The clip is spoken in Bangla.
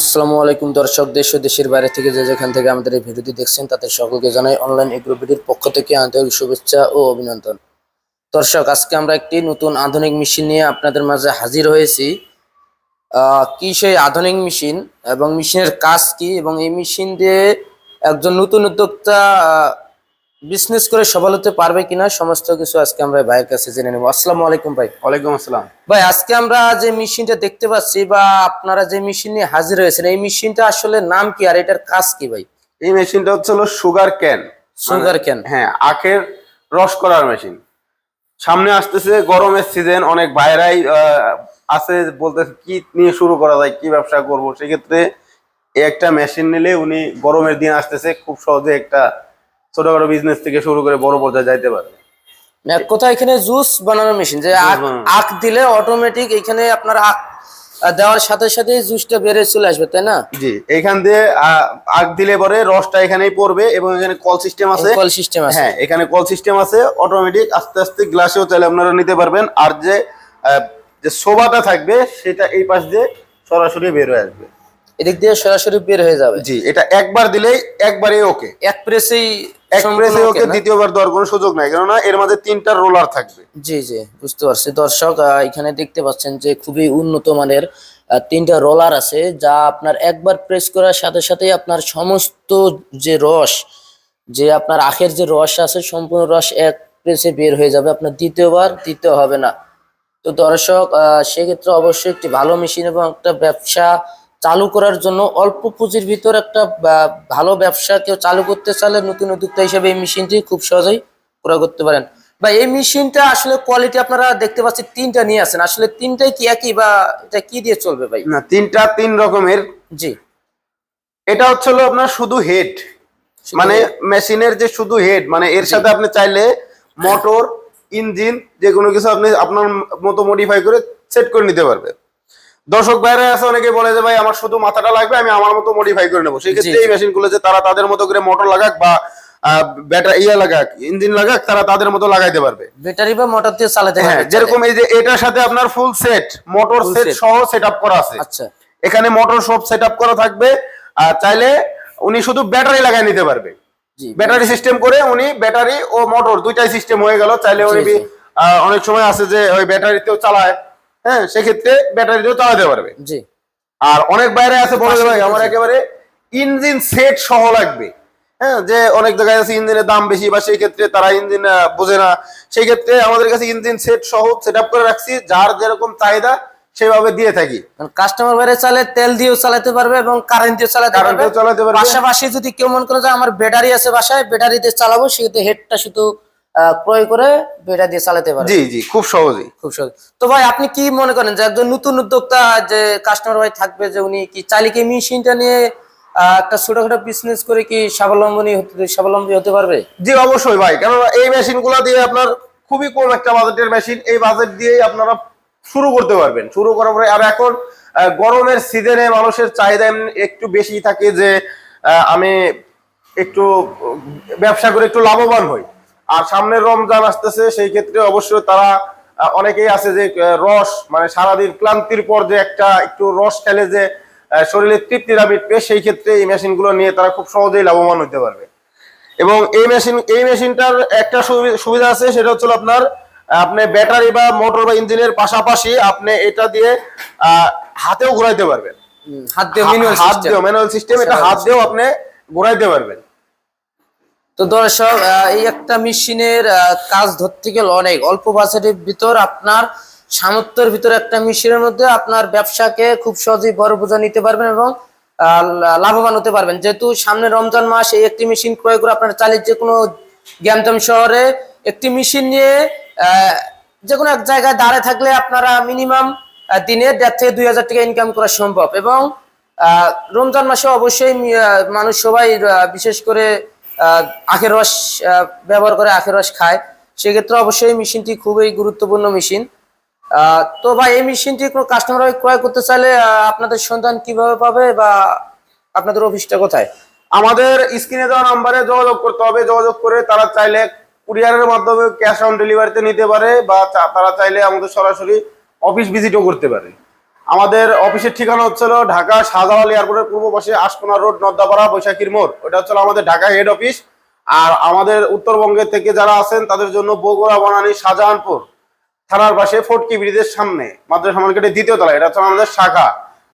আসসালামু আলাইকুম দর্শক, দেশ ও দেশের বাইরে থেকে যেখান থেকে আমাদের এই ভিডিওটি দেখছেন তাদের সকলকে জানাই অনলাইন এগ্রো বিডির পক্ষ থেকে আন্তরিক শুভেচ্ছা ও অভিনন্দন। দর্শক, আজকে আমরা একটি নতুন আধুনিক মেশিন নিয়ে আপনাদের মাঝে হাজির হয়েছি। কি সেই আধুনিক মেশিন এবং মেশিনের কাজ কি এবং এই মেশিন দিয়ে একজন নতুন উদ্যোক্তা বিজনেস করে সফল হতে পারবে কিনা সমস্ত কিছু আজকে আমরা ভাইয়ের কাছে জেনে নেব। আসসালামু আলাইকুম ভাই। ওয়ালাইকুম আসসালাম। ভাই, আজকে আমরা যে মেশিনটা দেখতে পাচ্ছি বা আপনারা যে মেশিন নিয়ে হাজির হয়েছেন, এই মেশিনটা আসলে নাম কি আর এটার কাজ কি ভাই? এই মেশিনটা হচ্ছে হলো সুগার ক্যান। Sugar cane? হ্যাঁ, আখের রস করার মেশিন। সামনে আসতেছে গরমের সিজন, অনেক বাইরাই আছে বলতেছে কি নিয়ে শুরু করা যায়, কি ব্যবসা করব। সেক্ষেত্রে এই একটা মেশিন নিলে উনি গরমের দিন আসতেছে, খুব সহজে একটা ছোটখাটো বিজনেস থেকে শুরু করে বড় পর্যায়ে যাইতে পারবে। এক কথা এখানে জুস বানানোর মেশিন, যে আখ দিলে অটোমেটিক এখানে আপনার আখ দেওয়ার সাথে সাথে জুসটা বেড়ে চলে আসবে, তাই না? জি, এখান দিয়ে আখ দিলে পরে রসটা এখানেই পড়বে এবং এখানে কল সিস্টেম আছে। কল সিস্টেম আছে? হ্যাঁ, এখানে কল সিস্টেম আছে, অটোমেটিক আস্তে আস্তে গ্লাসেও চাইলে আপনারা নিতে পারবেন। আর যে যে সোবাটা থাকবে সেটা এই পাশ দিয়ে সরাসরি বের হয়ে আসবে, এদিক দিয়ে সরাসরি বের হয়ে যাবে। জি, এটা একবার দিলেই একবারেই ওকে, এক প্রেসেই ওকে, দ্বিতীয়বার দেওয়ার কোনো সুযোগ নাই, কেননা এর মধ্যে 3টা রোলার থাকবে। জি জি, বুঝতে পারছি। দর্শক, এখানে দেখতে পাচ্ছেন যে খুবই উন্নত মানের 3টা রোলার আছে, যা আপনার একবার প্রেস করার সাথে সাথে আপনার সমস্ত যে রস, যে আপনার আখের যে রস আছে সম্পূর্ণ রস এক প্রেসে বের হয়ে যাবে, আপনার দ্বিতীয়বার দিতে হবে না। তো দর্শক, সেক্ষেত্রে অবশ্যই একটি ভালো মেশিন এবং একটা ব্যবসা চালু করার জন্য অল্প পুঁজির ভিতর একটা ভালো ব্যবসা কেউ চালু করতে চাইলে নতুন উদ্যোক্তা হিসেবে এই মেশিনটি খুব সহজেই ক্রয় করতে পারেন। বা এই মেশিনটা আসলে কোয়ালিটি আপনারা দেখতে পাচ্ছি 3টা নিয়ে আসেন, আসলে 3টাই কি একই বা এটা কি দিয়ে চলবে ভাই? না, 3টা 3 রকমের। জি। এটা হচ্ছে হলো আপনার শুধু হেড, মানে মেশিনের যে শুধু হেড, মানে এর সাথে আপনি চাইলে মোটর, ইঞ্জিন যে কোনো কিছু আপনি আপনার মতো মডিফাই করে সেট করে নিতে পারবে। দর্শক বাইরে আছে, অনেকে বলে যে ভাই আমার শুধু মাথাটা লাগবে, আমি আমার মতো মডিফাই করে নেবো। সেই ক্ষেত্রে এই মেশিনগুলো যে তারা তাদের মতো করে মোটর লাগাক বা ব্যাটারি লাগাক, ইঞ্জিন লাগাক, তারা তাদের মতো লাগাইতে পারবে, ব্যাটারি বা মোটর দিয়ে চালাতে পারবে। হ্যাঁ, যেরকম এই যে এটার সাথে আপনার ফুল সেট মোটর সেট সহ সেটআপ করা আছে। আচ্ছা, এখানে মোটর সব সেটআপ করা থাকবে। আর চাইলে উনি শুধু ব্যাটারি লাগাই নিতে পারবে, ব্যাটারি সিস্টেম করে উনি ব্যাটারি ও মোটর দুইটাই সিস্টেম হয়ে গেল। চাইলে উনি অনেক সময় আছে যে ওই ব্যাটারিতেও চালায়, হ্যাঁ, সেক্ষেত্রে ব্যাটারিতেও চালাতে পারবে। জি। আর অনেক বাইরে আছে বলে ভাই আমার একেবারে ইঞ্জিন সেট সহ লাগবে, হ্যাঁ, যে অনেক জায়গায় আছে ইঞ্জিনের দাম বেশি বা সেই ক্ষেত্রে তারা ইঞ্জিন বোঝে না। সেই ক্ষেত্রে আমাদের কাছে ইঞ্জিন সেট সহ সেটআপ করে রাখছি, যার যেরকম চাহিদা সেভাবে দিয়ে থাকি। কাস্টমার বাইরে চালে তেল দিয়েও চালাতে পারবে এবং কারেন্ট দিয়ে চালাতে পারবে। পাশাপাশি যদি কেউ মনে করে যে আমার ব্যাটারি আছে বাসায়, ব্যাটারি দিয়ে চালাবো, সেক্ষেত্রে হেডটা শুধু ক্রয় করে ব্যাটারি দিয়ে চালাতে পারবে। জি জি, খুব সহজেই, খুব সহজ। তো ভাই, আপনি কি মনে করেন যে একজন নতুন উদ্যোক্তা যে কাস্টমার ভাই থাকবে, যে উনি কি চাইলে কি মেশিনটা নিয়ে একটা ছোটখাটো বিজনেস করে কি স্বাবলম্বী হতে পারবে? জি অবশ্যই ভাই, কেননা এই মেশিন গুলা দিয়ে আপনার খুবই কম একটা বাজেটের মেশিন, এই বাজেট দিয়েই আপনারা শুরু করতে পারবেন। শুরু করার পরে আর এখন গরমের সিজনে মানুষের চাহিদা একটু বেশি থাকে যে আমি একটু ব্যবসা করে একটু লাভবান হই। আর সামনে রমজান আসতেছে, সেই ক্ষেত্রে অবশ্যই তারা অনেকেই আছে যে রস, মানে সারাদিন ক্লান্তির পর যে একটা একটু রস খেলে যে শরীরে তৃপ্তিটা মিটবে, সেই ক্ষেত্রে এই মেশিনগুলো নিয়ে তারা খুব সহজেই লাভবান হতে পারবে। এবং এই মেশিনটার একটা সুবিধা আছে, সেটা হচ্ছে আপনার আপনি ব্যাটারি বা মোটর বা ইঞ্জিনের পাশাপাশি আপনি এটা দিয়ে হাতেও ঘোরাইতে পারবেন। হাত দিয়ে ম্যানুয়াল সিস্টেম, এটা হাত দিয়েও আপনি ঘোরাইতে পারবেন। তো দর্শক, এই একটা মেশিনের কাজ ধরতে গেলে অনেক অল্প বাজেটের ভিতর আপনার সামর্থ্যের ভিতরে একটা মেশিনের মধ্যে আপনার ব্যবসাকে খুব সহজেই বড় বোঝা নিতে পারবেন এবং লাভবান হতে পারবেন। যেহেতু সামনে রমজান মাস, এই একটি মেশিন ক্রয় করে আপনারা চাইলে যে কোনো গ্যামজাম শহরে একটি মেশিন নিয়ে যে কোনো এক জায়গায় দাঁড়িয়ে থাকলে আপনারা মিনিমাম দিনে 1,500 থেকে 2,000 টাকা ইনকাম করা সম্ভব। এবং রমজান মাসে অবশ্যই মানুষ সবাই বিশেষ করে আখের রস ব্যবহার করে, আখের রস খায়, সেক্ষেত্রে অবশ্যই মেশিনটি খুবই গুরুত্বপূর্ণ মেশিন। তো ভাই, এই মেশিনটি কোনো কাস্টমার ক্রয় করতে চাইলে আপনাদের সন্ধান কিভাবে পাবে বা আপনাদের অফিসটা কোথায়? আমাদের স্ক্রিনে দেওয়া নাম্বারে যোগাযোগ করতে হবে। যোগাযোগ করে তারা চাইলে কুরিয়ারের মাধ্যমে ক্যাশ অন ডেলিভারিতে নিতে পারে, বা তারা চাইলে আমাদের সরাসরি অফিস ভিজিটও করতে পারে। আমাদের অফিসের ঠিকানা হচ্ছিল ঢাকা শাহজালাল এয়ারপোর্টের পূর্ব পাশে আশকোনা রোড, নদ্দাপাড়া, বৈশাখীর মোড়। ওটা হচ্ছিল আমাদের ঢাকা হেড অফিস। আর আমাদের উত্তরবঙ্গের থেকে যারা আছেন তাদের জন্য বগুড়া, বনানী, শাহজাহানপুর থানার পাশে ফোর্টকি ব্রিজের সামনে মাদ্রাসা মার্কেটের দ্বিতীয় তলায়, এটা হচ্ছে আমাদের শাখা।